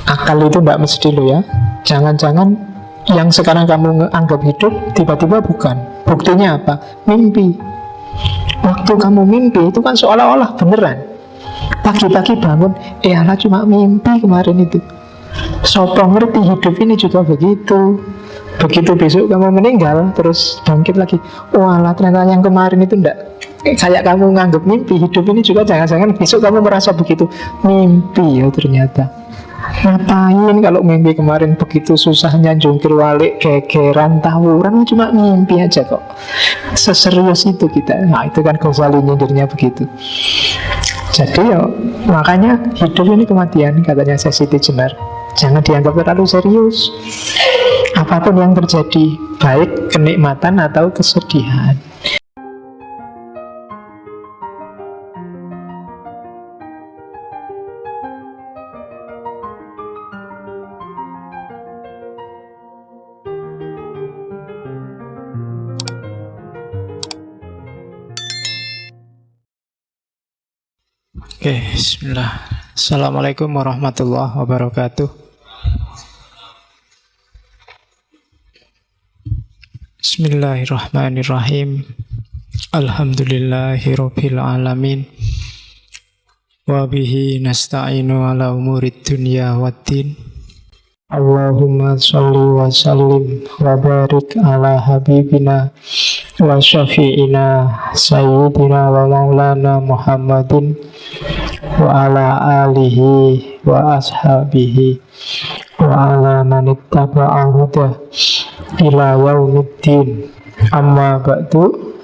Akal itu tidak mesti lo ya. Jangan-jangan yang sekarang kamu anggap hidup tiba-tiba bukan. Buktinya apa? Mimpi. Waktu kamu mimpi itu kan seolah-olah beneran. Pagi-pagi bangun, Allah cuma mimpi kemarin itu. Sopo ngerti hidup ini juga begitu. Begitu besok kamu meninggal, terus bangkit lagi. Walah, ternyata yang kemarin itu enggak kayak kamu nganggap mimpi. Hidup ini juga jangan-jangan besok kamu merasa begitu. Mimpi ya ternyata. Ngapain kalau mimpi kemarin begitu susahnya jungkir balik, gegeran, tawuran, cuma mimpi aja kok. Seserius itu kita. Nah itu kan Ghazali nyindirnya begitu. Jadi ya makanya hidup ini kematian, katanya Siti Jenar. Jangan dianggap terlalu serius. Apapun yang terjadi, baik kenikmatan atau kesedihan. Oke, bismillah. Assalamualaikum warahmatullahi wabarakatuh. Bismillahirrahmanirrahim. Alhamdulillahirabbil alamin. Wa bihi nasta'inu ala umurid dunya waddin. Allahumma shalli wa sallim wa barik ala habibina wa syafi'ina sayyidina wa maulana Muhammadin wa ala alihi wa ashabihi wa ala manittaba'ahu huda ila yaumiddin. Amma ba'du.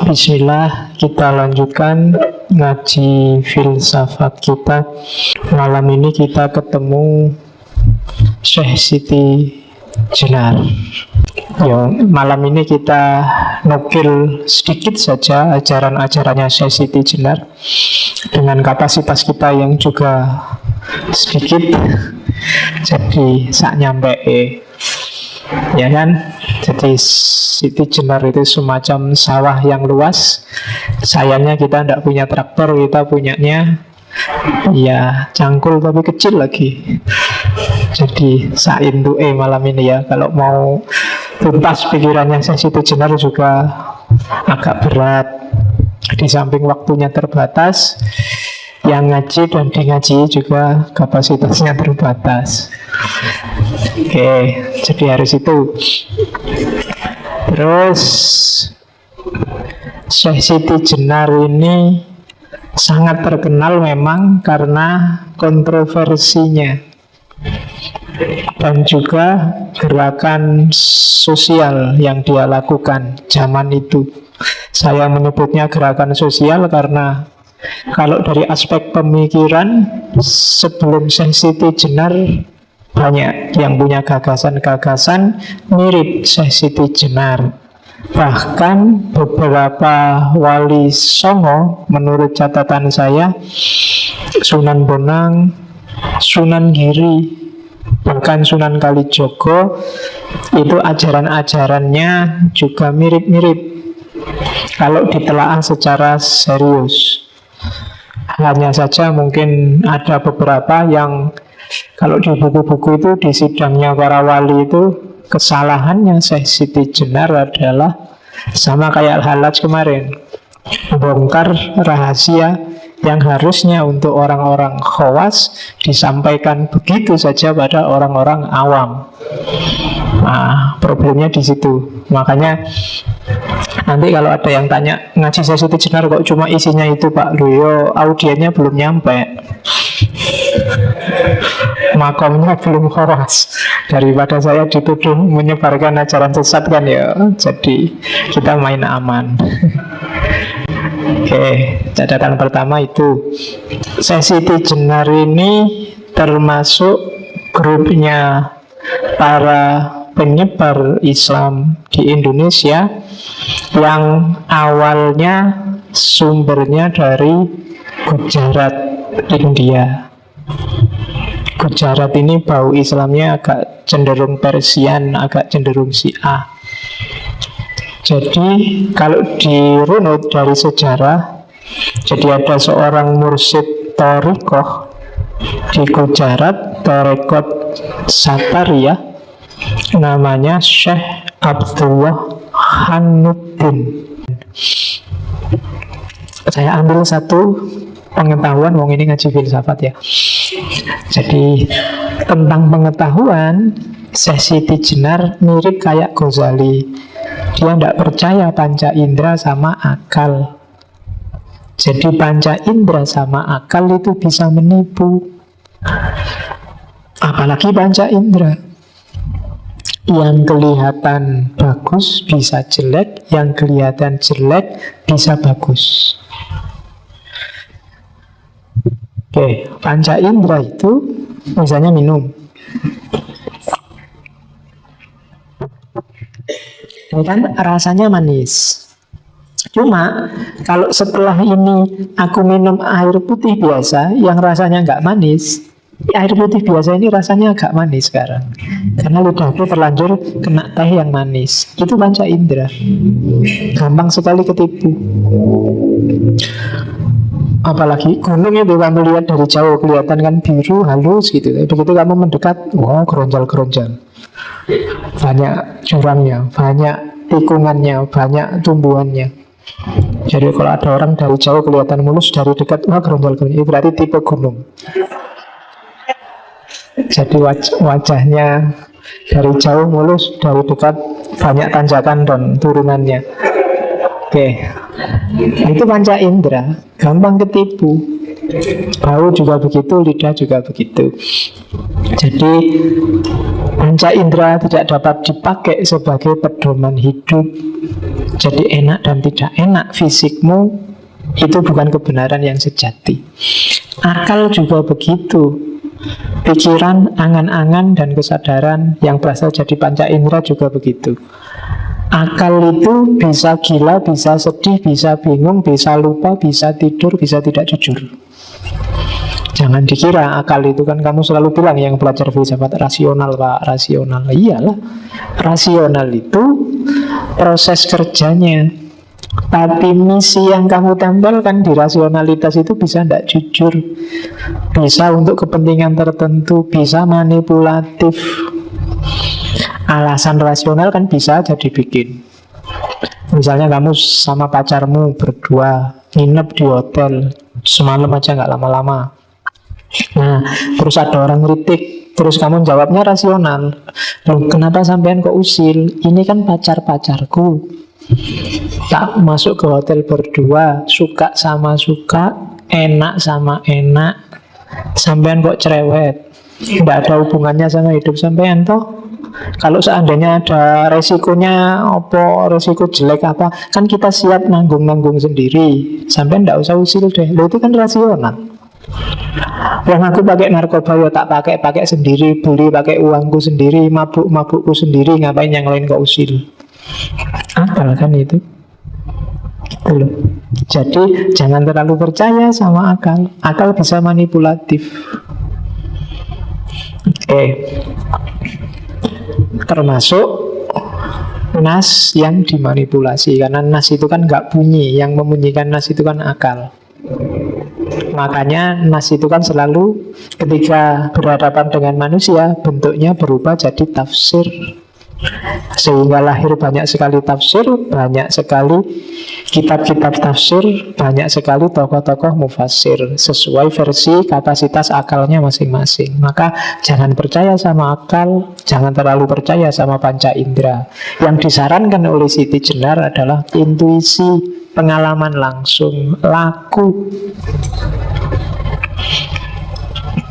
Bismillah, kita lanjutkan ngaji filsafat kita. Malam ini kita ketemu Syekh Siti Jenar. Ya, malam ini kita nukil sedikit saja ajaran-ajarannya Syekh Siti Jenar dengan kapasitas kita yang juga sedikit. Jadi sak nyampe ya kan. Jadi Siti Jenar itu semacam sawah yang luas. Sayangnya kita tidak punya traktor, kita punyanya ya cangkul tapi kecil lagi. Jadi saindu malam ini ya. Kalau mau tuntas pikirannya Siti Jenar juga agak berat. Di samping waktunya terbatas, yang ngaji dan di ngaji juga kapasitasnya terbatas. Oke, jadi harus itu. Terus Syekh Siti Jenar ini sangat terkenal memang karena kontroversinya dan juga gerakan sosial yang dia lakukan zaman itu. Saya menyebutnya gerakan sosial karena kalau dari aspek pemikiran, sebelum Syekh Siti Jenar banyak yang punya gagasan-gagasan mirip Syekh Siti Jenar. Bahkan beberapa wali songo, menurut catatan saya, Sunan Bonang, Sunan Giri, bahkan Sunan Kalijogo, itu ajaran-ajarannya juga mirip-mirip kalau ditelaah secara serius. Hanya saja mungkin ada beberapa yang kalau di buku-buku itu, di sidangnya para wali itu, kesalahannya Syekh Siti Jenar adalah sama kayak Al-Hallaj kemarin, bongkar rahasia yang harusnya untuk orang-orang khawas disampaikan begitu saja pada orang-orang awam. Nah, problemnya di situ. Makanya nanti kalau ada yang tanya, ngaji Syekh Siti Jenar kok cuma isinya itu Pak Luyo, audiennya belum nyampe, makomnya belum khawas. Daripada saya dituduh menyebarkan ajaran sesat kan ya, jadi kita main aman. Oke, catatan pertama itu Syekh Siti Jenar ini termasuk grupnya para penyebar Islam di Indonesia yang awalnya sumbernya dari Gujarat, India. Gujarat ini bau Islamnya agak cenderung Persian, agak cenderung Syiah. Jadi kalau dirunut dari sejarah, jadi ada seorang mursyid thariqah di Gujarat, Tarekat Satariyah, namanya Syekh Abdullah Hanuddin. Saya ambil satu pengetahuan, wong ini ngaji filsafat ya. Jadi tentang pengetahuan, Syekh Siti Jenar mirip kayak Ghazali. Dia tidak percaya panca indera sama akal. Jadi panca indera sama akal itu bisa menipu. Apalagi panca indera. Yang kelihatan bagus bisa jelek, yang kelihatan jelek bisa bagus. Oke, panca indera itu misalnya minum. Ini kan rasanya manis. Cuma kalau setelah ini aku minum air putih biasa yang rasanya nggak manis, air putih biasa ini rasanya agak manis sekarang. Karena lidahku terlanjur kena teh yang manis. Itu panca indera. Gampang sekali ketipu. Apalagi gunung itu kamu lihat dari jauh kelihatan kan biru, halus gitu. Begitu kamu mendekat, wah geronjal-geronjal. Banyak jurangnya, banyak tikungannya, banyak tumbuhannya. Jadi kalau ada orang dari jauh kelihatan mulus, dari dekat wah geronjal-geronjal, itu berarti tipe gunung. Jadi wajahnya dari jauh mulus, dari dekat banyak tanjakan dan turunannya. Oke, itu panca indera, gampang ketipu. Bau juga begitu, lidah juga begitu. Jadi panca indera tidak dapat dipakai sebagai pedoman hidup. Jadi enak dan tidak enak fisikmu itu bukan kebenaran yang sejati. Akal juga begitu. Pikiran, angan-angan, dan kesadaran yang berasal jadi panca indera juga begitu. Akal itu bisa gila, bisa sedih, bisa bingung, bisa lupa, bisa tidur, bisa tidak jujur. Jangan dikira akal itu kan kamu selalu bilang yang belajar filsafat rasional, Pak, rasional. Iyalah, rasional itu proses kerjanya. Tapi misi yang kamu tempelkan di rasionalitas itu bisa tidak jujur, bisa untuk kepentingan tertentu, bisa manipulatif. Alasan rasional kan bisa jadi bikin. Misalnya kamu sama pacarmu berdua nginep di hotel semalam aja nggak lama-lama. Nah, terus ada orang kritik, terus kamu jawabnya rasional. Loh, kenapa sampean kok usil? Ini kan pacar-pacarku. Tak masuk ke hotel berdua, suka sama suka, enak sama enak. Sampean kok cerewet? Tidak ada hubungannya sama hidup sampean toh? Kalau seandainya ada resikonya apa, resiko jelek apa, kan kita siap nanggung-nanggung sendiri. Sampai ndak usah usil deh. Lo itu kan rasional. Yang aku pakai narkoba ya tak pakai sendiri, beli pakai uangku sendiri, mabukku sendiri, ngapain yang lain kok usil? Akal kan itu. Gitu loh. Jadi jangan terlalu percaya sama akal. Akal bisa manipulatif. Oke. Termasuk nas yang dimanipulasi. Karena nas itu kan nggak bunyi. Yang membunyikan nas itu kan akal. Makanya nas itu kan selalu ketika berhadapan dengan manusia bentuknya berubah jadi tafsir. Sehingga lahir banyak sekali tafsir, banyak sekali kitab-kitab tafsir, banyak sekali tokoh-tokoh mufassir sesuai versi kapasitas akalnya masing-masing. Maka jangan percaya sama akal, jangan terlalu percaya sama panca indera. Yang disarankan oleh Siti Jenar adalah intuisi, pengalaman langsung, laku.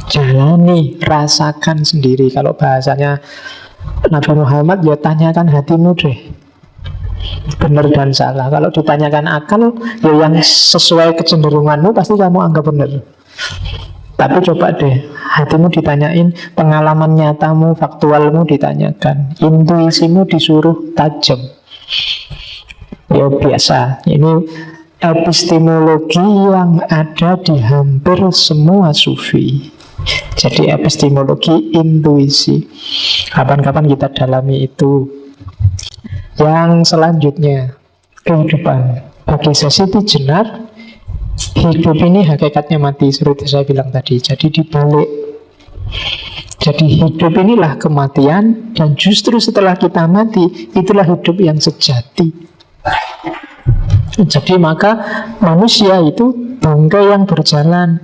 Jalani, rasakan sendiri. Kalau bahasanya Nabi Muhammad, ya tanyakan hatimu deh, benar dan salah. Kalau ditanyakan akal, ya yang sesuai kecenderunganmu pasti kamu anggap benar. Tapi coba deh, hatimu ditanyain, pengalaman nyatamu, faktualmu ditanyakan, intuisimu disuruh tajam. Ya biasa, ini epistemologi yang ada di hampir semua sufi. Jadi epistemologi intuisi. Kapan-kapan kita dalami itu. Yang selanjutnya, kehidupan. Bagi Siti Jenar, Hidup ini hakikatnya mati, seperti saya bilang tadi. Jadi dibalik. Jadi hidup inilah kematian, dan justru setelah kita mati, itulah hidup yang sejati. Jadi maka manusia itu bangkai yang berjalan.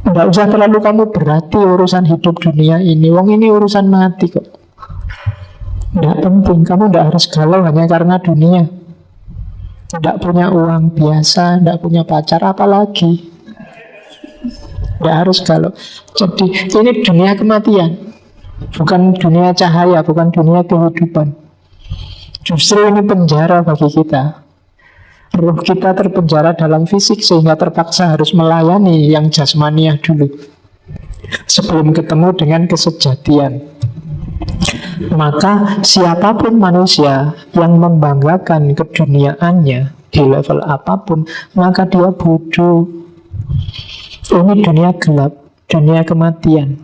Tidak usah terlalu kamu berarti urusan hidup dunia ini. Wong ini urusan mati kok. Tidak penting, kamu tidak harus galau hanya karena dunia. Tidak punya uang biasa, tidak punya pacar, apalagi. Tidak harus galau. Jadi ini dunia kematian, bukan dunia cahaya, bukan dunia kehidupan. Justru ini penjara bagi kita. Ruh kita terpenjara dalam fisik sehingga terpaksa harus melayani yang jasmaniah dulu sebelum ketemu dengan kesejatian. Maka siapapun manusia yang membanggakan keduniaannya di level apapun, maka dia bodoh. Ini dunia gelap, dunia kematian.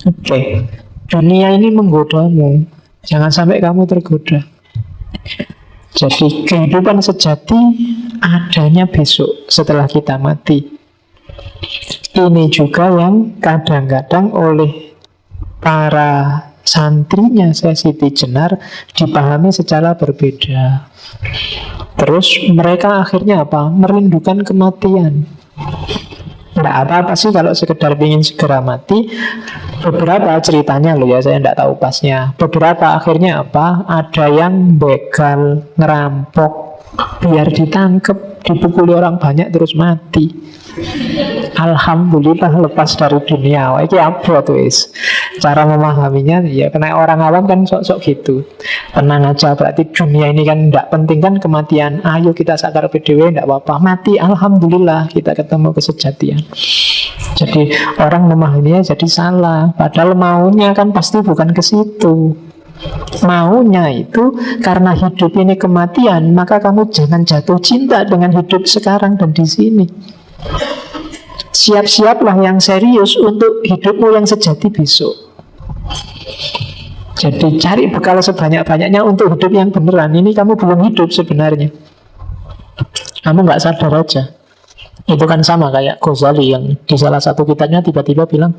Oke. Dunia ini menggodamu, jangan sampai kamu tergoda. Jadi kehidupan sejati adanya besok setelah kita mati. Ini juga yang kadang-kadang oleh para santrinya Siti Jenar dipahami secara berbeda. Terus mereka akhirnya apa? Merindukan kematian. Tidak apa-apa sih kalau sekedar ingin segera mati. Beberapa ceritanya loh ya, saya tidak tahu pasnya. Beberapa akhirnya apa? Ada yang begal, ngerampok, biar ditangkap, dipukuli orang banyak terus mati. Alhamdulillah lepas dari dunia. Wah, ini apa tuh is? Cara memahaminya ya kena orang awam kan sok-sok gitu. Tenang aja, berarti dunia ini kan tidak penting kan kematian. Ayo kita sakar PDW, tidak apa-apa. Mati, alhamdulillah kita ketemu kesejatian. Jadi orang memahaminya jadi salah. Padahal maunya kan pasti bukan ke situ. Maunya itu karena hidup ini kematian, maka kamu jangan jatuh cinta dengan hidup sekarang dan di sini. Siap-siaplah yang serius untuk hidupmu yang sejati besok. Jadi cari bekal sebanyak-banyaknya untuk hidup yang beneran. Ini kamu belum hidup sebenarnya. Kamu nggak sadar aja. Itu kan sama kayak Ghazali yang di salah satu kitabnya tiba-tiba bilang,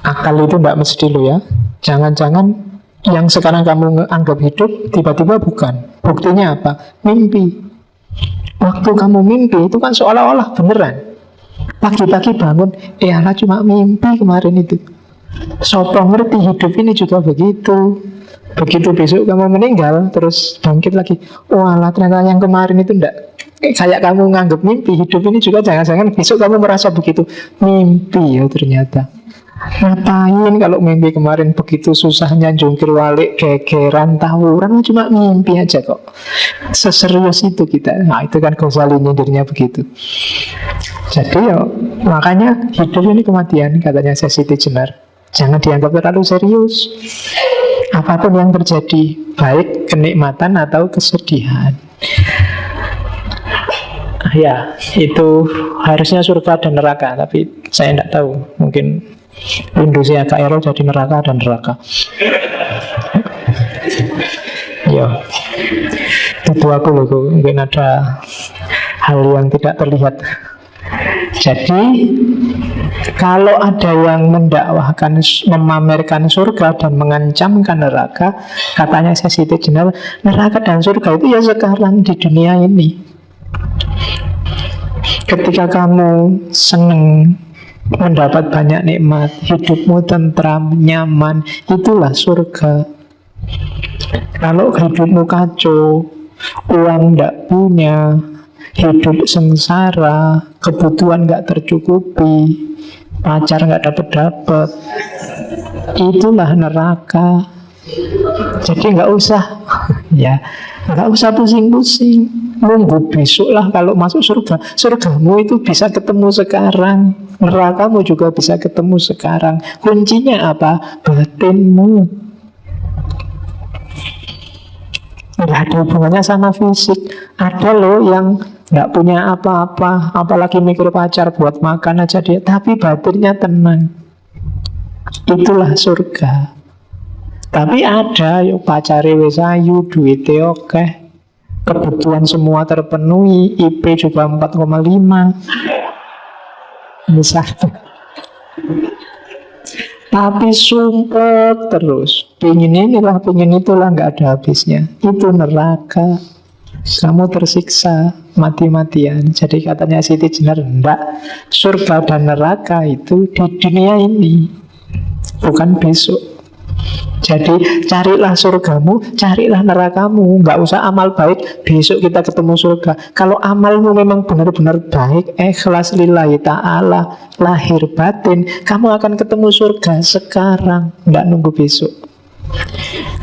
akal itu nggak mesti lo ya. Jangan-jangan yang sekarang kamu anggap hidup tiba-tiba bukan. Buktinya apa? Mimpi. Waktu kamu mimpi itu kan seolah-olah beneran. Pagi-pagi bangun, alah cuma mimpi kemarin itu. Sopo ngerti hidup ini juga begitu. Begitu besok kamu meninggal, terus bangkit lagi. Alah ternyata yang kemarin itu enggak kayak kamu nganggap mimpi. Hidup ini juga jangan-jangan besok kamu merasa begitu. Mimpi ya ternyata. Ngapain kalau mimpi kemarin begitu susahnya jungkir balik, gegeran, tawuran, cuma mimpi aja kok. Seserius itu kita. Nah itu kan Ghazali nyindirnya begitu. Jadi ya makanya hidup ini kematian, katanya Siti Jenar. Jangan dianggap terlalu serius. Apapun yang terjadi, baik kenikmatan atau kesedihan. Ya itu harusnya surga dan neraka, tapi saya tidak tahu. Mungkin Indonesia KRL jadi neraka dan neraka. Ya, itu aku loh, mungkin ada hal yang tidak terlihat. Jadi kalau ada yang mendakwahkan, memamerkan surga dan mengancamkan neraka, katanya Siti Jenar, neraka dan surga itu ya sekarang di dunia ini. Ketika kamu seneng mendapat banyak nikmat, hidupmu tentram, nyaman, itulah surga. Kalau hidupmu kacau, uang tidak punya, hidup sengsara, kebutuhan nggak tercukupi, pacar nggak dapat, itulah neraka. Jadi nggak usah, ya nggak usah pusing-pusing. Nunggu besok lah kalau masuk surga. Surgamu itu bisa ketemu sekarang, nerakamu juga bisa ketemu sekarang. Kuncinya apa? Batinmu. Nggak ada hubungannya sama fisik. Ada loh yang nggak punya apa-apa, apalagi mikir pacar buat makan aja dia, tapi batinnya tenang. Itulah surga. Tapi ada yuk pacare wis ayu, duwite akeh, kebutuhan semua terpenuhi, IP juga 4,5 misalnya. Tapi sumpah terus, pengen inilah, pengen itulah, nggak ada habisnya. Itu neraka. Kamu tersiksa mati-matian. Jadi katanya Siti Jenar, enggak, surga dan neraka itu di dunia ini, bukan besok. Jadi carilah surgamu, carilah nerakamu. Nggak usah amal baik, besok kita ketemu surga. Kalau amalmu memang benar-benar baik, ikhlas lillahi ta'ala, lahir batin, kamu akan ketemu surga sekarang, nggak nunggu besok.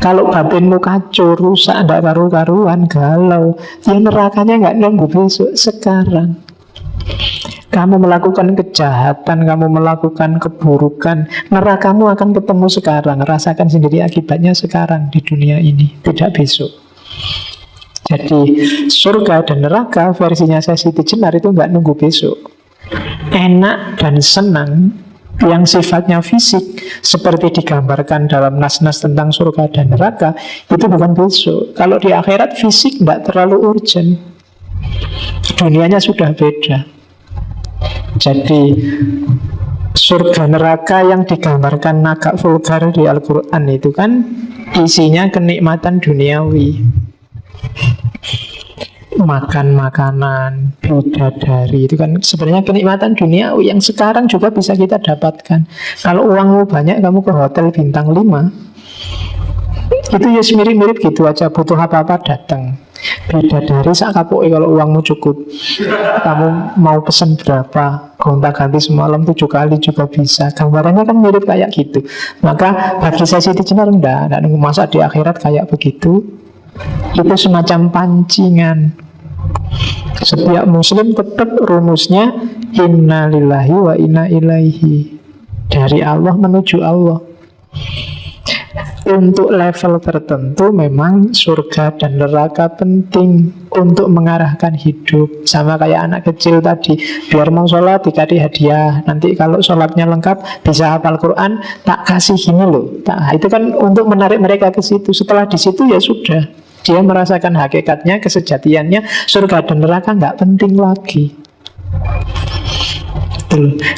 Kalau batinmu kacau, rusak, nggak karu-karuan, galau, ya nerakanya nggak nunggu besok, sekarang. Kamu melakukan kejahatan, kamu melakukan keburukan, nerakamu akan ketemu sekarang. Rasakan sendiri akibatnya sekarang di dunia ini, tidak besok. Jadi surga dan neraka versinya saya Siti Jenar itu nggak nunggu besok. Enak dan senang yang sifatnya fisik seperti digambarkan dalam nas-nas tentang surga dan neraka itu bukan besok. Kalau di akhirat fisik nggak terlalu urgent, dunianya sudah beda. Jadi surga neraka yang digambarkan agak vulgar di Al-Quran itu kan isinya kenikmatan duniawi, makan makanan, bidadari, itu kan sebenarnya kenikmatan duniawi yang sekarang juga bisa kita dapatkan. Kalau uangmu banyak, kamu ke hotel bintang 5, itu ya mirip-mirip gitu aja, butuh apa-apa datang. Bidadari sak kapoke kalau uangmu cukup. Kamu mau pesen berapa, gonta-ganti semalam 7 kali juga bisa. Gambarannya kan mirip kayak gitu. Maka bagi saya Siti Jenar enggak nunggu masa di akhirat kayak begitu. Itu semacam pancingan. Setiap muslim tetap rumusnya inna lillahi wa inna ilaihi, dari Allah menuju Allah. Untuk level tertentu memang surga dan neraka penting untuk mengarahkan hidup. Sama kayak anak kecil tadi, biar mau sholat dikasih hadiah, nanti kalau sholatnya lengkap bisa hafal Quran, tak kasih gini loh. Itu kan untuk menarik mereka ke situ. Setelah di situ ya sudah, dia merasakan hakikatnya, kesejatiannya. Surga dan neraka nggak penting lagi.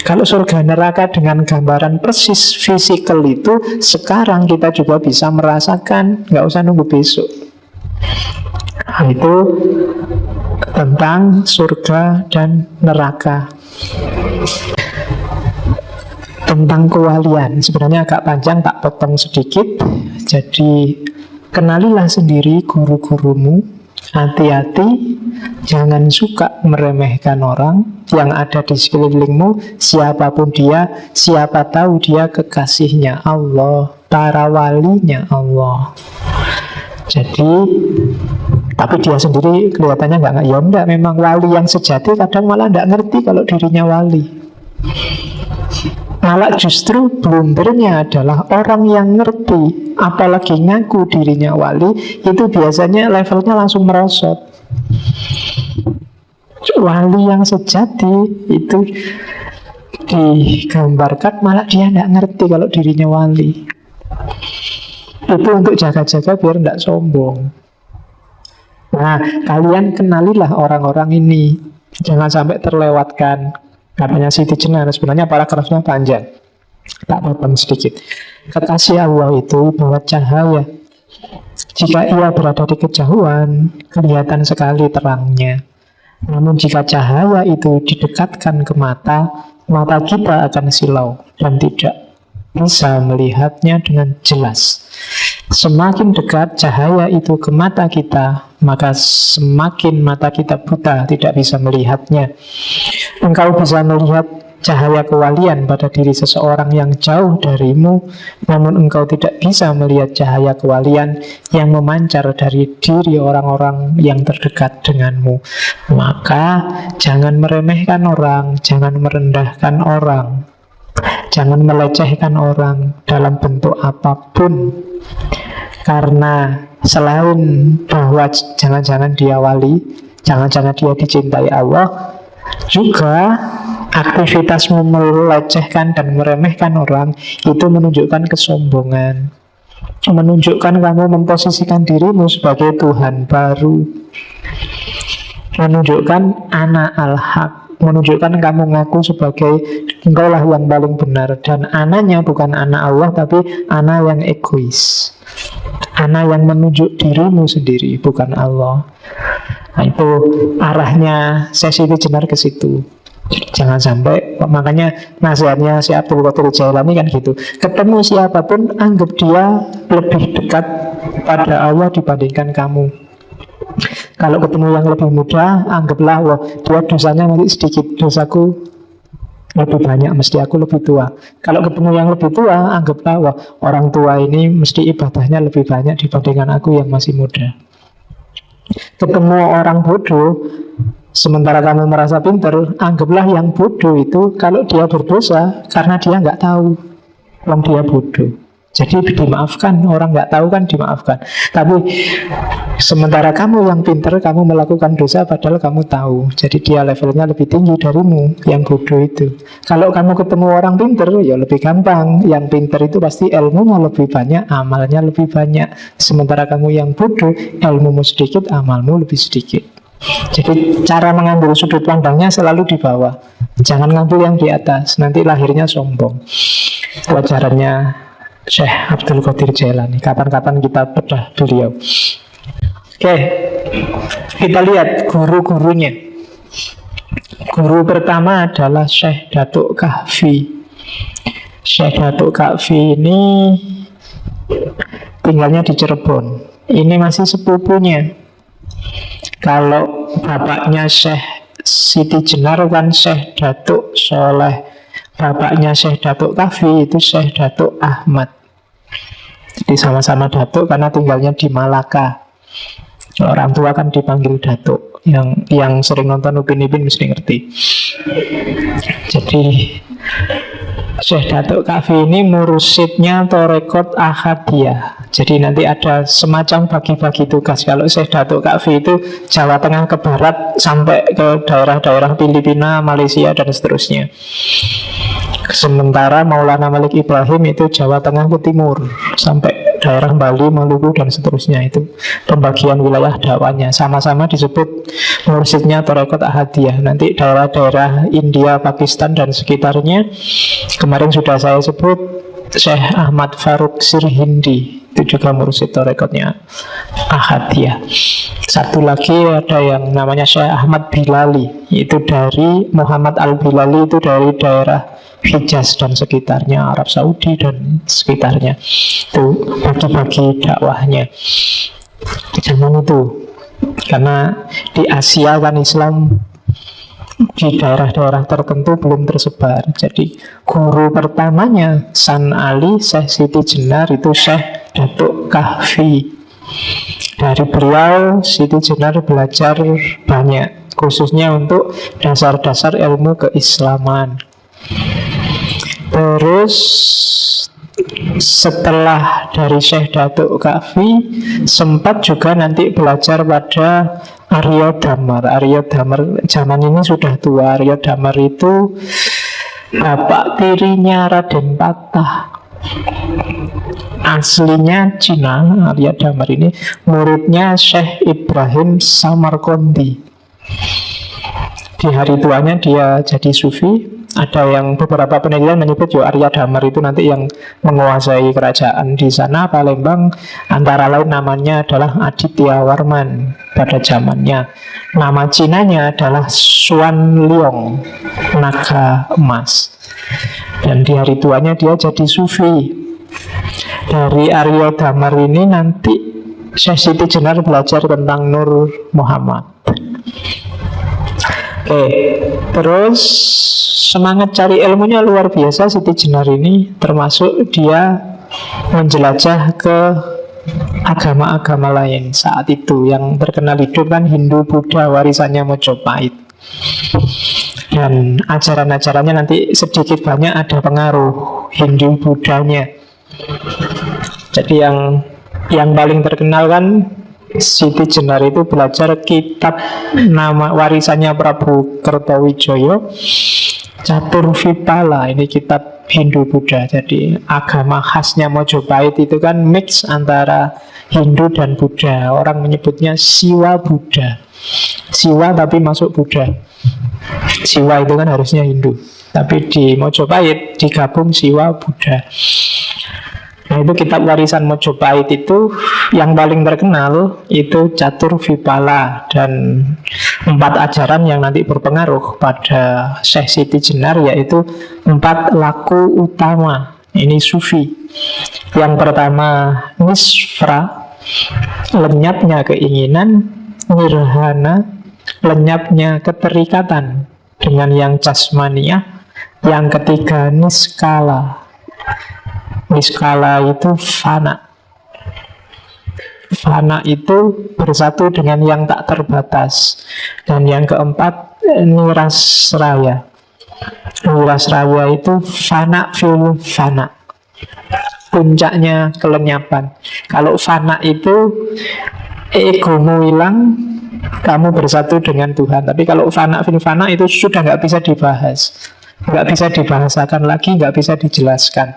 Kalau surga neraka dengan gambaran persis fisikal itu sekarang kita juga bisa merasakan, nggak usah nunggu besok. Nah, itu tentang surga dan neraka. Tentang kewalian sebenarnya agak panjang, tak potong sedikit. Jadi kenalilah sendiri guru-gurumu. Hati-hati, jangan suka meremehkan orang yang ada di sekelilingmu, siapapun dia. Siapa tahu dia kekasihnya Allah, para walinya Allah. Jadi, tapi dia sendiri kelihatannya nggak, ya enggak, memang wali yang sejati kadang malah nggak ngerti kalau dirinya wali. Malah justru blundernya adalah orang yang ngerti, apalagi ngaku dirinya wali, itu biasanya levelnya langsung merosot. Wali yang sejati itu digambarkan malah dia tidak ngerti kalau dirinya wali. Itu untuk jaga-jaga biar tidak sombong. Nah, kalian kenalilah orang-orang ini, jangan sampai terlewatkan. Katanya Siti Jenar, sebenarnya paragrafnya panjang, tak potong sedikit. Kekasih Allah itu bawa cahaya. Jika ia berada di kejauhan, kelihatan sekali terangnya. Namun jika cahaya itu didekatkan ke mata, mata kita akan silau dan tidak bisa melihatnya dengan jelas. Semakin dekat cahaya itu ke mata kita, maka semakin mata kita buta, tidak bisa melihatnya. Engkau bisa melihat cahaya kewalian pada diri seseorang yang jauh darimu, namun engkau tidak bisa melihat cahaya kewalian yang memancar dari diri orang-orang yang terdekat denganmu. Maka jangan meremehkan orang, jangan merendahkan orang, jangan melecehkan orang dalam bentuk apapun. Karena selain bahwa jangan-jangan dia wali, jangan-jangan dia dicintai Allah, juga aktivitasmu melecehkan dan meremehkan orang itu menunjukkan kesombongan, menunjukkan kamu memposisikan dirimu sebagai Tuhan baru. menunjukkan ana al-haq, menunjukkan kamu ngaku sebagai engkau lah yang paling benar. Dan ananya bukan ana Allah, tapi ana yang egois, ana yang menunjuk dirimu sendiri, bukan Allah. Nah, itu arahnya sesi Jenar ke situ. Jangan sampai, makanya nasihatnya si Abdul Qadir Jailani kan gitu, ketemu siapapun anggap dia lebih dekat pada Allah dibandingkan kamu. Kalau ketemu yang lebih muda, anggaplah wah dia dosanya masih sedikit, dosaku lebih banyak, mesti aku lebih tua. Kalau ketemu yang lebih tua, anggaplah wah orang tua ini mesti ibadahnya lebih banyak dibandingkan aku yang masih muda. Ketemu orang bodoh, sementara kamu merasa pintar, anggaplah yang bodoh itu kalau dia berdosa karena dia nggak tahu, kalau dia bodoh. Jadi dimaafkan, orang nggak tahu kan dimaafkan. Tapi sementara kamu yang pintar, kamu melakukan dosa padahal kamu tahu. Jadi dia levelnya lebih tinggi darimu, yang bodoh itu. Kalau kamu ketemu orang pintar, ya lebih gampang. Yang pintar itu pasti ilmunya lebih banyak, amalnya lebih banyak. Sementara kamu yang bodoh, ilmumu sedikit, amalmu lebih sedikit. Jadi cara mengambil sudut pandangnya selalu di bawah. Jangan ngambil yang di atas, nanti lahirnya sombong. Wajarannya Syekh Abdul Qadir Jailani. Kapan-kapan kita bedah beliau. Oke, kita lihat guru-gurunya. Guru pertama adalah Syekh Datuk Kahfi. Syekh Datuk Kahfi ini tinggalnya di Cirebon. Ini masih sepupunya. Kalau bapaknya Syekh Siti Jenar kan Syekh Datuk Soleh, bapaknya Syekh Datuk Kahfi itu Syekh Datuk Ahmad. Jadi sama-sama Datuk karena tinggalnya di Malaka. Orang tua kan dipanggil Datuk. Yang sering nonton Upin Ipin mesti ngerti. Jadi Syekh Datuk Kahfi ini mursyidnya Torekot Ahadiyah. Jadi nanti ada semacam bagi-bagi tugas. Kalau Syekh Datuk Kahfi itu Jawa Tengah ke barat sampai ke daerah-daerah Filipina, Malaysia dan seterusnya. Sementara Maulana Malik Ibrahim itu Jawa Tengah ke timur sampai daerah Bali, Maluku dan seterusnya. Itu pembagian wilayah dakwahnya. Sama-sama disebut mursyidnya Torekot Ahadiyah. Nanti daerah-daerah India, Pakistan dan sekitarnya kemarin sudah saya sebut Syekh Ahmad Faruk Sirhindi, itu juga mursyid Torekotnya Ahadiyah. Satu lagi ada yang namanya Syekh Ahmad Bilali, itu dari Muhammad Al-Bilali, itu dari daerah Hijaz dan sekitarnya, Arab Saudi dan sekitarnya. Itu bagi-bagi dakwahnya zaman itu. Karena di Asia kan Islam di daerah-daerah tertentu belum tersebar. Jadi guru pertamanya San Ali, Syekh Siti Jenar itu Syekh Datuk Kahfi. Dari beliau Siti Jenar belajar banyak, khususnya untuk dasar-dasar ilmu keislaman. Terus setelah dari Syekh Datuk Kahfi sempat juga nanti belajar pada Arya Damar. Arya Damar zaman ini sudah tua. Arya Damar itu bapak tirinya Raden Patah. Aslinya Cina. Arya Damar ini muridnya Syekh Ibrahim Samarqandi. Di hari tuanya dia jadi sufi. Ada yang beberapa penelitian menyebut Arya Damar itu nanti yang menguasai kerajaan di sana Palembang. Antara lain namanya adalah Aditya Warman pada zamannya. Nama Cinanya adalah Xuan Liong, naga emas. Dan di hari tuanya dia jadi sufi. Dari Arya Damar ini nanti Syekh Siti Jenar belajar tentang Nur Muhammad. Terus semangat cari ilmunya luar biasa Siti Jenar ini, termasuk dia menjelajah ke agama-agama lain saat itu. Yang terkenal hidup kan Hindu, Buddha, warisannya Mojopahit. Dan ajaran-ajarannya nanti sedikit banyak ada pengaruh Hindu, Buddhanya. Jadi yang paling terkenal kan Siti Jenar itu belajar kitab nama warisannya Prabu Kertawijaya, Catur Vipala. Ini kitab Hindu Buddha. Jadi agama khasnya Mojopahit itu kan mix antara Hindu dan Buddha. Orang menyebutnya Siwa Buddha. Siwa tapi masuk Buddha. Siwa itu kan harusnya Hindu, tapi di Mojopahit digabung Siwa Buddha. Nah, itu kitab warisan Mojopahit itu yang paling terkenal itu Catur Vipala, dan 4 ajaran yang nanti berpengaruh pada Syekh Siti Jenar, yaitu 4 laku utama. Ini sufi. Yang pertama nisfra, lenyapnya keinginan. Nirhana, lenyapnya keterikatan dengan yang jasmania. Yang ketiga niskala. Niskala itu fana. Fana itu bersatu dengan yang tak terbatas. Dan yang keempat nirasraya. Nirasraya itu fana fil fana, puncaknya kelenyapan. Kalau fana itu egomu hilang, kamu bersatu dengan Tuhan. Tapi kalau fana fil fana itu sudah nggak bisa dibahas, nggak bisa dibahasakan lagi, nggak bisa dijelaskan.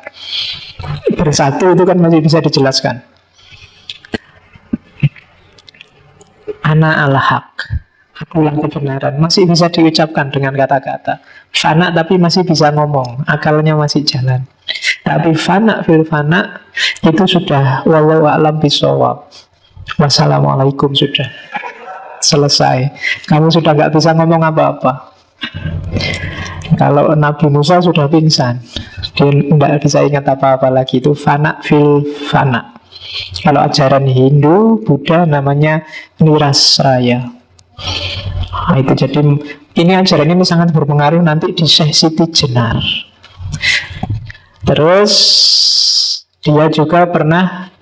Bersatu itu kan masih bisa dijelaskan. Ana al-haq, akulah kebenaran, masih bisa diucapkan dengan kata-kata. Fana tapi masih bisa ngomong, akalnya masih jalan. Tapi fana fil fana itu sudah wallahu a'lam bishawab. Wassalamualaikum, sudah selesai. Kamu sudah nggak bisa ngomong apa-apa. Kalau Nabi Musa sudah pingsan, dia nggak bisa ingat apa-apa lagi. Itu fana fil fana. Kalau ajaran Hindu, Buddha namanya Nirasraya. Nah, itu jadi ini ajaran ini sangat berpengaruh nanti di Syekh Siti Jenar. Terus dia juga pernah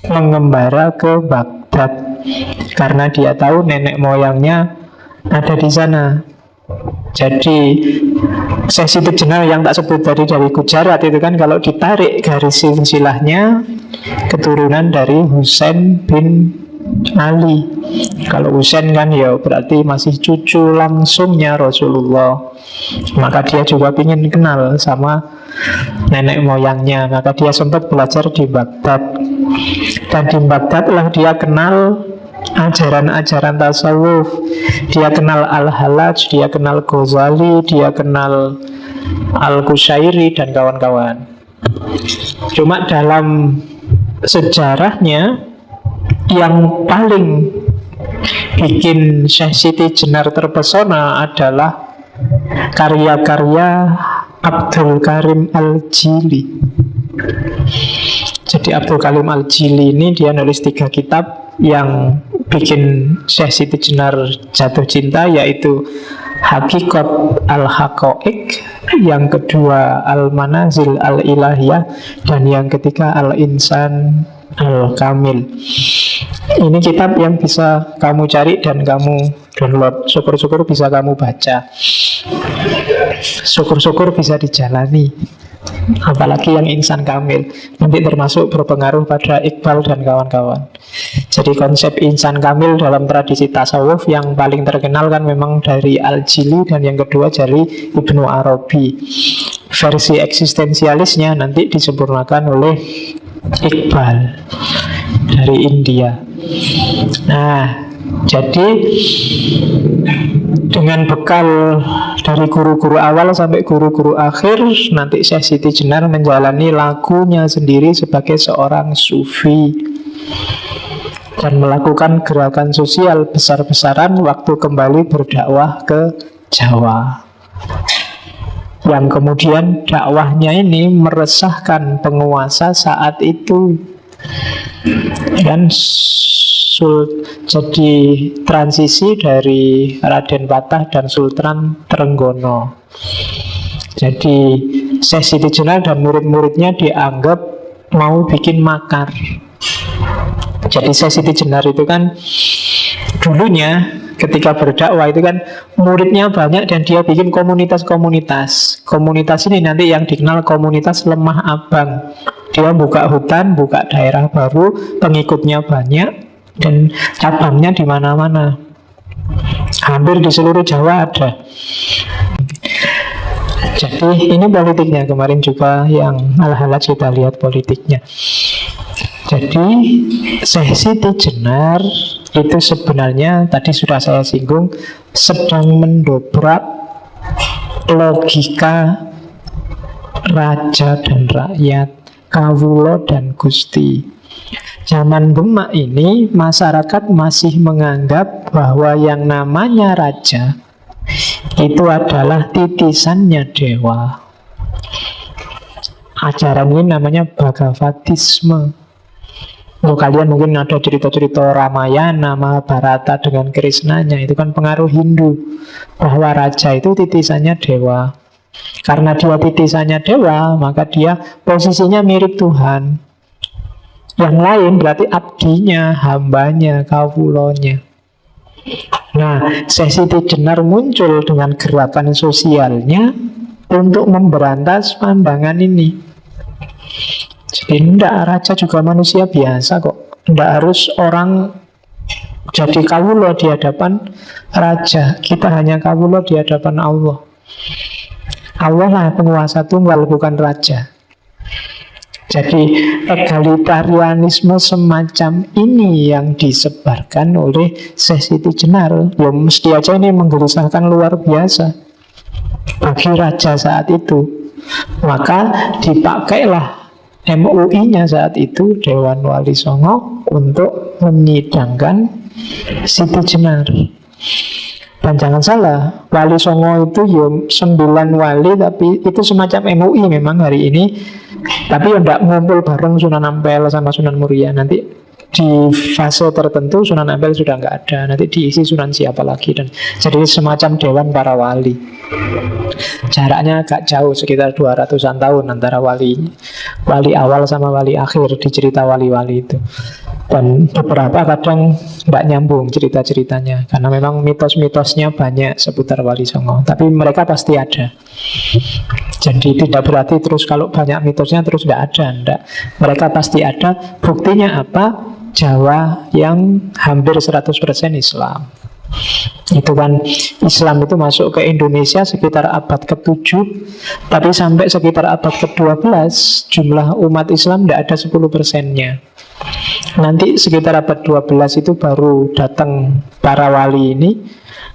mengembara ke Baghdad karena dia tahu nenek moyangnya ada di sana. Jadi Syekh Siti Jenar yang tak sebut tadi dari Gujarat itu kan, kalau ditarik garis silsilahnya keturunan dari Husain bin Ali. Kalau Husain kan ya berarti masih cucu langsungnya Rasulullah. Maka dia juga ingin kenal sama nenek moyangnya. Maka dia sempat belajar di Baghdad. Dan di Baghdad lah dia kenal ajaran-ajaran tasawuf. Dia kenal Al-Halaj, dia kenal Ghazali, dia kenal Al-Qushairi dan kawan-kawan. Cuma dalam sejarahnya yang paling bikin Syekh Siti Jenar terpesona adalah karya-karya Abdul Karim Al-Jili. Jadi Abdul Karim Al-Jili ini dia nulis 3 kitab yang bikin Syekh Siti Jenar jatuh cinta, yaitu Hakikat Al-Haqa'iq, yang kedua Al-Manazil Al-Ilahiyah, dan yang ketiga Al-Insan Al-Kamil. Ini kitab yang bisa kamu cari dan kamu download. Syukur-syukur bisa kamu baca. Syukur-syukur bisa dijalani. Apalagi yang Insan Kamil, nanti termasuk berpengaruh pada Iqbal dan kawan-kawan. Jadi konsep Insan Kamil dalam tradisi tasawuf yang paling terkenal kan memang dari Al-Jili, dan yang kedua dari Ibnu Arabi. Versi eksistensialisnya nanti disempurnakan oleh Iqbal dari India. Nah, jadi dengan bekal dari guru-guru awal sampai guru-guru akhir, nanti Syekh Siti Jenar menjalani lakunya sendiri sebagai seorang sufi dan melakukan gerakan sosial besar-besaran waktu kembali berdakwah ke Jawa, yang kemudian dakwahnya ini meresahkan penguasa saat itu. Dan jadi transisi dari Raden Patah dan Sultan Trenggono. Jadi Syekh Siti Jenar dan murid-muridnya dianggap mau bikin makar. Jadi Syekh Siti Jenar itu kan dulunya ketika berdakwah itu kan muridnya banyak dan dia bikin komunitas-komunitas. Komunitas ini nanti yang dikenal komunitas lemah abang. Dia buka hutan, buka daerah baru, pengikutnya banyak dan cabangnya di mana-mana. Hampir di seluruh Jawa ada. Jadi ini politiknya, kemarin juga yang Al-Halaj kita lihat politiknya. Jadi Syekh Siti Jenar itu sebenarnya tadi sudah saya singgung sedang mendobrak logika raja dan rakyat, kawulo dan gusti. Zaman Demak ini masyarakat masih menganggap bahwa yang namanya raja itu adalah titisannya dewa. Ajaran ini namanya Bhagavatisme. Kalian mungkin ada cerita-cerita Ramayana, Mahabharata dengan Krishnanya, itu kan pengaruh Hindu, bahwa raja itu titisannya dewa. Karena dia titisannya dewa, maka dia posisinya mirip Tuhan. Yang lain berarti abdinya, hambanya, kawulonya. Nah, Syekh Siti Jenar muncul dengan gerakan sosialnya untuk memberantas pandangan ini. Jadi tidak, raja juga manusia biasa kok. Tidak harus orang jadi kawulo di hadapan raja. Kita hanya kawulo di hadapan Allah. Allah lah penguasa tunggal, bukan raja. Jadi egalitarianisme semacam ini yang disebarkan oleh Syekh Siti Jenar. Ya mesti aja ini menggelisahkan luar biasa bagi raja saat itu. Maka dipakailah MUI-nya saat itu, Dewan Wali Songo, untuk menyidangkan Siti Jenar. Dan jangan salah, Wali Songo itu ya 9 wali, tapi itu semacam MUI memang hari ini. Tapi ya tidak ngumpul bareng Sunan Ampel sama Sunan Muria. Nanti di fase tertentu Sunan Ampel sudah nggak ada, nanti diisi Sunan siapa lagi, dan jadi semacam Dewan para wali. Jaraknya agak jauh, sekitar 200-an tahun antara wali awal sama wali akhir di cerita wali-wali itu. Dan beberapa kadang tidak nyambung cerita-ceritanya, karena memang mitos-mitosnya banyak seputar Wali Songo. Tapi mereka pasti ada. Jadi tidak berarti terus kalau banyak mitosnya terus tidak ada, enggak. Mereka pasti ada. Buktinya apa? Jawa yang hampir 100% Islam. Itu kan, Islam itu masuk ke Indonesia sekitar abad ke-7, tapi sampai sekitar abad ke-12 jumlah umat Islam tidak ada 10%-nya. Nanti sekitar abad 12 itu baru datang para wali ini.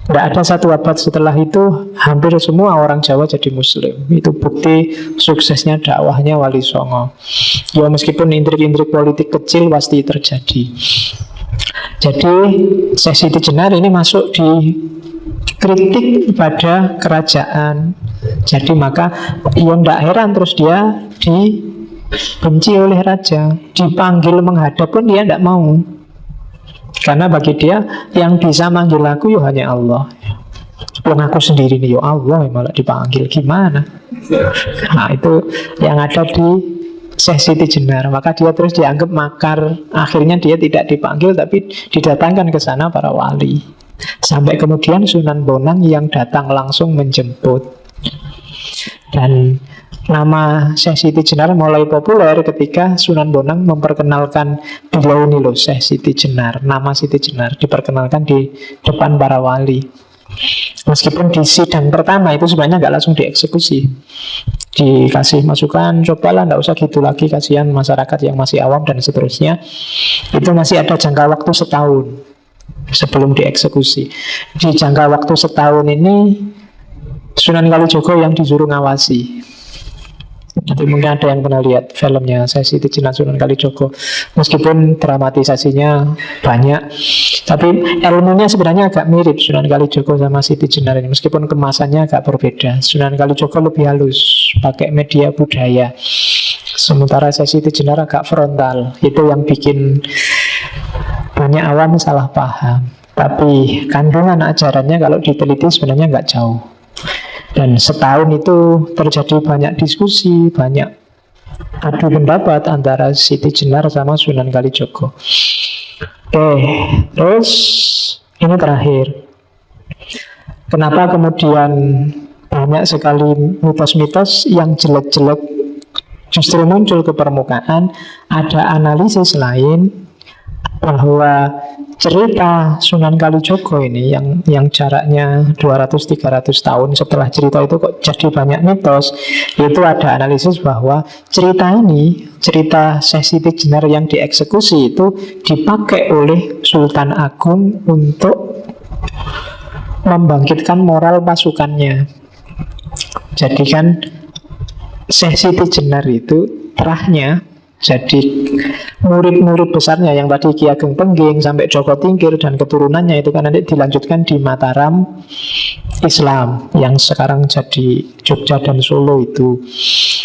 Tidak ada satu abad setelah itu hampir semua orang Jawa jadi Muslim. Itu bukti suksesnya dakwahnya Wali Songo. Ya meskipun intrik-intrik politik kecil pasti terjadi. Jadi Syekh Siti Jenar ini masuk di kritik pada kerajaan. Jadi maka ya tidak heran terus dia dibenci oleh raja. Dipanggil menghadap pun dia tidak mau. Karena bagi dia yang bisa manggil aku ya hanya Allah. Belum aku sendiri nih ya Allah malah dipanggil, gimana? Nah itu yang ada di Syekh Siti Jenar. Maka dia terus dianggap makar. Akhirnya dia tidak dipanggil tapi didatangkan ke sana para wali. Sampai kemudian Sunan Bonang yang datang langsung menjemput. Dan nama Syekh Siti Jenar mulai populer ketika Sunan Bonang memperkenalkan beliau ini loh, Syekh Siti Jenar. Nama Siti Jenar diperkenalkan di depan para wali. Meskipun di sidang pertama itu sebenarnya nggak langsung dieksekusi, dikasih masukan, cobalah nggak usah gitu lagi, kasihan masyarakat yang masih awam dan seterusnya. Itu masih ada jangka waktu setahun sebelum dieksekusi. Di jangka waktu setahun ini Sunan Kalijogo yang disuruh ngawasi. Nanti mungkin ada yang pernah lihat filmnya Syekh Siti Jenar Sunan Kalijogo. Meskipun dramatisasinya banyak, tapi ilmunya sebenarnya agak mirip Sunan Kalijogo sama Siti Jenar ini. Meskipun kemasannya agak berbeda. Sunan Kalijogo lebih halus, pakai media budaya. Sementara Syekh Siti Jenar agak frontal. Itu yang bikin banyak awam salah paham. Tapi kandungan ajarannya kalau diteliti sebenarnya nggak jauh. Dan setahun itu terjadi banyak diskusi, banyak adu pendapat antara Siti Jenar sama Sunan Kalijogo. Oke, terus ini terakhir. Kenapa kemudian banyak sekali mitos-mitos yang jelek-jelek justru muncul ke permukaan? Ada analisis lain bahwa cerita Sunan Kalijogo ini yang jaraknya 200-300 tahun setelah cerita itu kok jadi banyak mitos. Itu ada analisis bahwa cerita ini, cerita Syekh Siti Jenar yang dieksekusi itu dipakai oleh Sultan Agung untuk membangkitkan moral pasukannya. Jadi kan Syekh Siti Jenar itu terahnya, jadi murid-murid besarnya yang tadi Ki Ageng Pengging sampai Joko Tingkir dan keturunannya itu kan nanti dilanjutkan di Mataram Islam yang sekarang jadi Jogja dan Solo itu.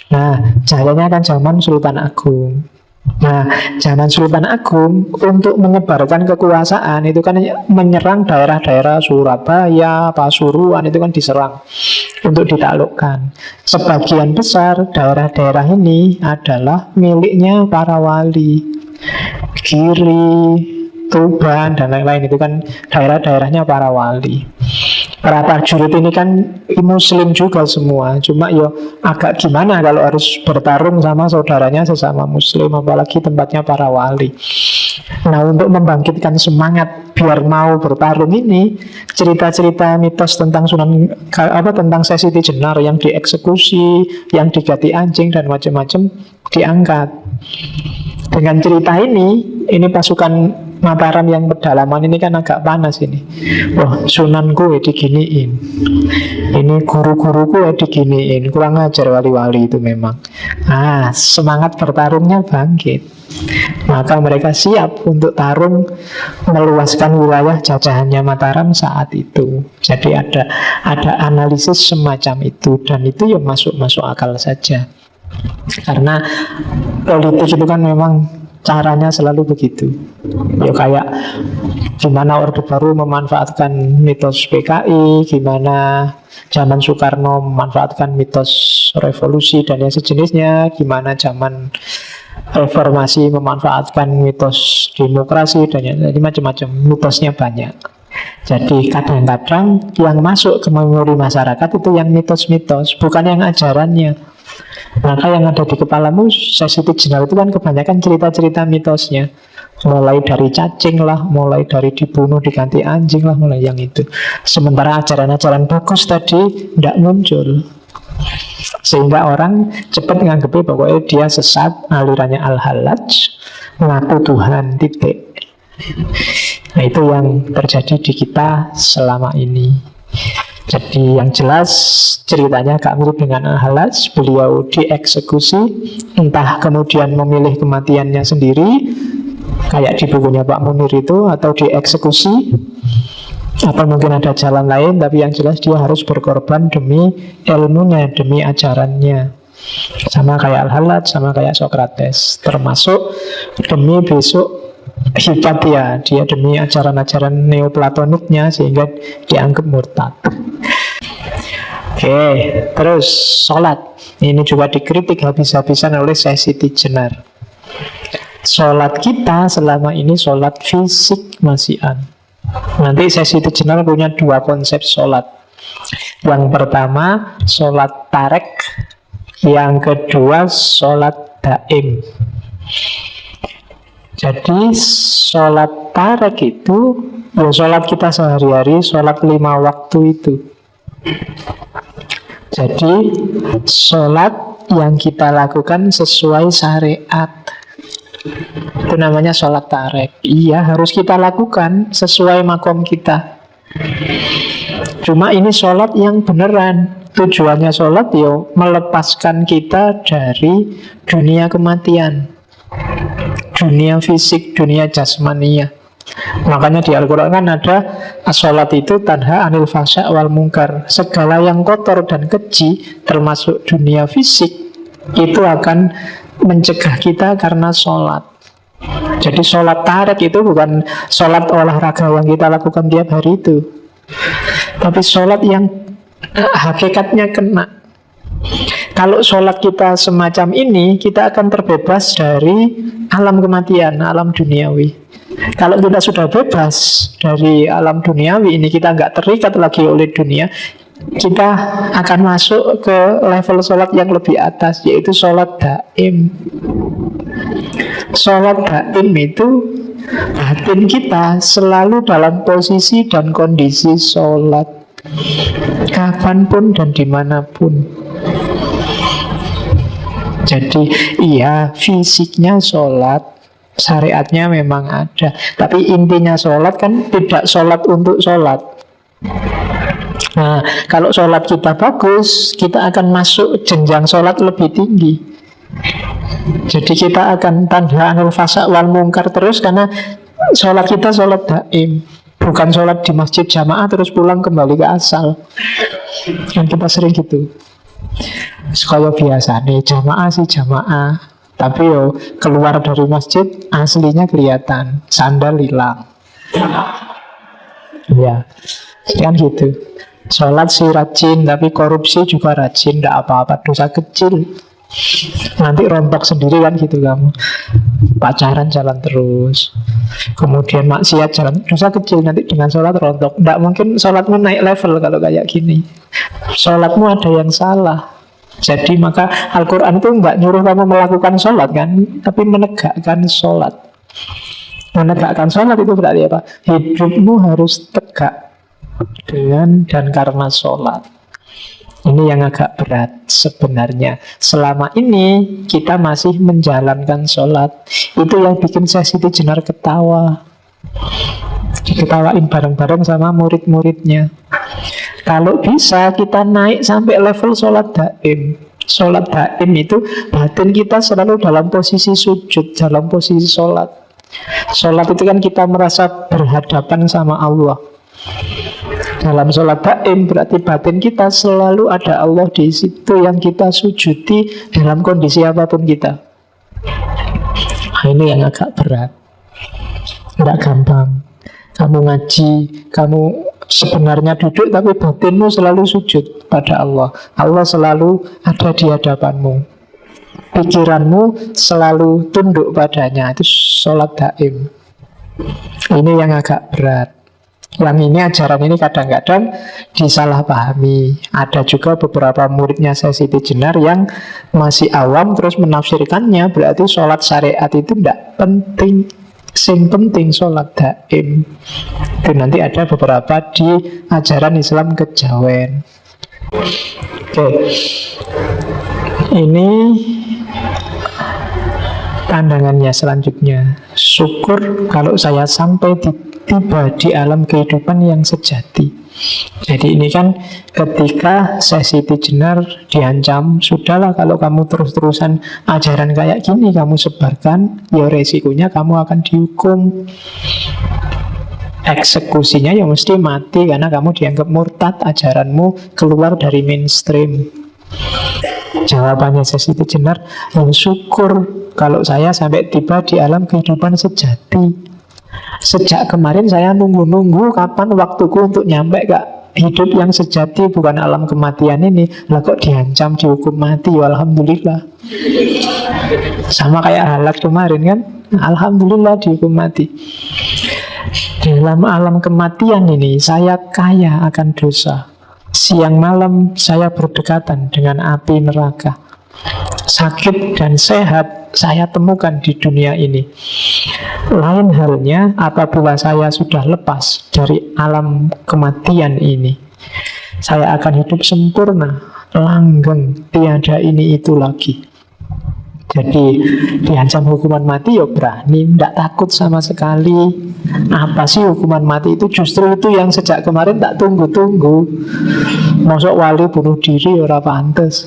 Nah, jalannya kan zaman Sultan Agung. Nah, zaman Sultan Agung untuk menyebarkan kekuasaan itu kan menyerang daerah-daerah Surabaya, Pasuruan itu kan diserang untuk ditaklukkan. Sebagian besar daerah-daerah ini adalah miliknya para wali, Giri, Tuban dan lain-lain itu kan daerah-daerahnya para wali. Para prajurit ini kan Muslim juga semua, cuma yo agak gimana kalau harus bertarung sama saudaranya sesama Muslim, apalagi tempatnya para wali. Nah, untuk membangkitkan semangat biar mau bertarung ini, cerita-cerita mitos tentang tentang Syekh Siti Jenar yang dieksekusi, yang diganti anjing dan macam-macam diangkat. Dengan cerita ini pasukan Mataram yang pedalaman ini kan agak panas ini. Wah, sunanku diginiin, ini guru-guruku diginiin, kurang ajar wali-wali itu memang. Semangat bertarungnya bangkit. Maka mereka siap untuk tarung meluaskan wilayah jajahannya Mataram saat itu. Jadi ada analisis semacam itu, dan itu ya masuk akal saja. Karena politik itu kan memang caranya selalu begitu. Ya kayak gimana Orde Baru memanfaatkan mitos PKI, gimana zaman Soekarno memanfaatkan mitos revolusi dan yang sejenisnya, gimana zaman reformasi memanfaatkan mitos demokrasi dan yang macam-macam. Mitosnya banyak. Jadi kadang-kadang yang masuk ke memori masyarakat itu yang mitos-mitos, bukan yang ajarannya. Maka yang ada di kepalamu Syekh Siti Jenar itu kan kebanyakan cerita-cerita mitosnya, mulai dari cacing lah, mulai dari dibunuh diganti anjing lah, mulai yang itu. Sementara ajaran-ajaran bagus tadi tidak muncul, sehingga orang cepat menganggapnya pokoknya dia sesat, alirannya Al-Hallaj, ngaku Tuhan, titik. Nah, itu yang terjadi di kita selama ini. Jadi yang jelas ceritanya agak mirip dengan Al-Hallaj. Beliau dieksekusi, entah kemudian memilih kematiannya sendiri kayak di bukunya Pak Munir itu, atau dieksekusi, atau mungkin ada jalan lain. Tapi yang jelas dia harus berkorban demi ilmunya, demi ajarannya. Sama kayak Al-Hallaj, sama kayak Socrates. Termasuk demi besok Hipatia, dia demi ajaran-ajaran neoplatoniknya sehingga dianggap murtad. Oke, terus sholat. Ini juga dikritik habis-habisan oleh Syekh Siti Jenar. Sholat kita selama ini sholat fisik masihan. Nanti Syekh Siti Jenar punya dua konsep sholat. Yang pertama sholat tarek, yang kedua sholat daim. Jadi sholat tarek itu ya sholat kita sehari-hari, sholat 5 waktu itu. Jadi sholat yang kita lakukan sesuai syariat, itu namanya sholat tarek. Iya, harus kita lakukan sesuai makom kita. Cuma ini sholat yang beneran. Tujuannya sholat ya melepaskan kita dari dunia kematian, dunia fisik, dunia jasmania. Makanya di Al-Quran kan ada as-sholat itu tanha anil fahsya wal mungkar. Segala yang kotor dan keji termasuk dunia fisik itu akan mencegah kita karena sholat. Jadi sholat tarek itu bukan sholat olahraga yang kita lakukan tiap hari itu, tapi sholat yang hakikatnya kena. Kalau sholat kita semacam ini, kita akan terbebas dari alam kematian, alam duniawi. Kalau kita sudah bebas dari alam duniawi ini, kita nggak terikat lagi oleh dunia, kita akan masuk ke level sholat yang lebih atas, yaitu sholat daim. Sholat daim itu batin kita selalu dalam posisi dan kondisi sholat, kapanpun dan dimanapun. Jadi iya, fisiknya sholat, syariatnya memang ada, tapi intinya sholat kan tidak sholat untuk sholat. Nah, kalau sholat kita bagus, kita akan masuk jenjang sholat lebih tinggi. Jadi kita akan tanda anil fasa wal mungkar terus, karena sholat kita sholat daim, bukan sholat di masjid jamaah terus pulang kembali ke asal. Kan kita sering gitu. Sekaya biasa nih, jamaah sih jamaah, tapi yo keluar dari masjid aslinya kelihatan, sandal hilang. Ya, kan gitu. Sholat sih rajin, tapi korupsi juga rajin, tidak apa-apa, dosa kecil. Nanti rontok sendiri kan gitu kamu. Pacaran jalan terus, kemudian maksiat jalan, dosa kecil, nanti dengan sholat rontok. Tidak mungkin sholatmu naik level kalau kayak gini. Sholatmu ada yang salah. Jadi maka Al-Quran itu nggak nyuruh kamu melakukan sholat kan, tapi menegakkan sholat. Menegakkan sholat itu berarti apa? Hidupmu harus tegak dengan dan karena sholat. Ini yang agak berat sebenarnya. Selama ini kita masih menjalankan sholat. Itu yang bikin saya Siti Jenar ketawa. Diketawain bareng-bareng sama murid-muridnya. Kalau bisa kita naik sampai level sholat daim. Sholat daim itu batin kita selalu dalam posisi sujud, dalam posisi sholat. Sholat itu kan kita merasa berhadapan sama Allah. Dalam sholat daim berarti batin kita selalu ada Allah di situ yang kita sujudi dalam kondisi apapun kita. Nah, ini yang agak berat. Tidak gampang. Kamu ngaji, kamu sebenarnya duduk tapi batinmu selalu sujud pada Allah. Allah selalu ada di hadapanmu. Pikiranmu selalu tunduk padanya. Itu sholat daim. Ini yang agak berat. Yang ini, ajaran ini kadang-kadang disalahpahami. Ada juga beberapa muridnya saya Siti Jenar yang masih awam terus menafsirkannya berarti sholat syariat itu tidak penting. Sing penting sholat daim. Itu nanti ada beberapa di ajaran Islam kejawen. Oke. Ini pandangannya selanjutnya. Syukur kalau saya sampai tiba di alam kehidupan yang sejati. Jadi ini kan ketika saya Siti Jenar diancam, sudahlah kalau kamu terus-terusan ajaran kayak gini kamu sebarkan, ya resikonya kamu akan dihukum. Eksekusinya ya mesti mati karena kamu dianggap murtad, ajaranmu keluar dari mainstream. Jawabannya saya Siti Jenar, ya syukur kalau saya sampai tiba di alam kehidupan sejati. Sejak kemarin saya nunggu-nunggu kapan waktuku untuk nyampe ke hidup yang sejati, bukan alam kematian ini. Lah kok diancam dihukum mati, alhamdulillah. Sama kayak Halak kemarin kan, alhamdulillah dihukum mati. Dalam alam kematian ini saya kaya akan dosa. Siang malam saya berdekatan dengan api neraka. Sakit dan sehat saya temukan di dunia ini. Lain halnya apabila saya sudah lepas dari alam kematian ini, saya akan hidup sempurna, langgeng, tiada ini itu lagi. Jadi diancam hukuman mati ya berani, tidak takut sama sekali. Apa sih hukuman mati itu? Justru itu yang sejak kemarin tak tunggu-tunggu. Masuk wali bunuh diri ora pantes.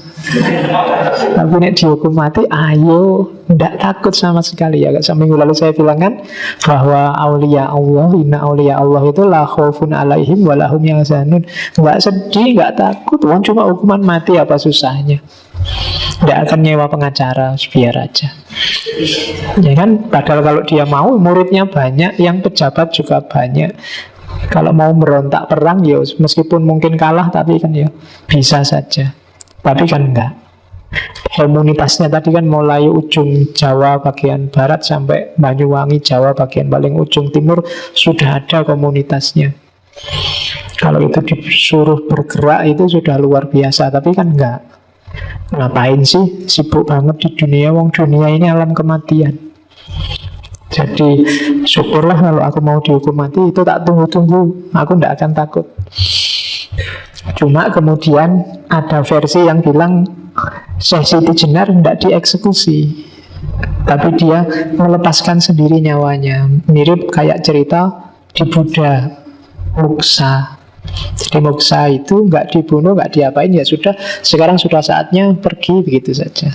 Tapi nek dihukum mati, ayo, tidak takut sama sekali. Ya, seminggu lalu saya bilang kan bahwa aulia Allah, inna aulia Allah itu la khaufun alaihim wa lahum yahzanun. Enggak sedih, enggak takut. Wong cuma hukuman mati, apa susahnya? Tidak akan nyewa pengacara, biar aja. Ya kan, padahal kalau dia mau, muridnya banyak, yang pejabat juga banyak. Kalau mau merontak perang, ya meskipun mungkin kalah, tapi kan ya bisa saja. Tapi kan enggak. Komunitasnya tadi kan mulai ujung Jawa bagian barat sampai Banyuwangi, Jawa bagian paling ujung timur, sudah ada komunitasnya. Kalau itu disuruh bergerak itu sudah luar biasa, tapi kan enggak. Ngapain sih sibuk banget di dunia, wong dunia ini alam kematian. Jadi syukurlah kalau aku mau dihukum mati, itu tak tunggu-tunggu, aku tidak akan takut. Cuma kemudian ada versi yang bilang Syekh Siti Jenar tidak dieksekusi, tapi dia melepaskan sendiri nyawanya. Mirip kayak cerita di Buddha, muksa. Jadi muksa itu nggak dibunuh, nggak diapain, ya sudah, sekarang sudah saatnya pergi, begitu saja.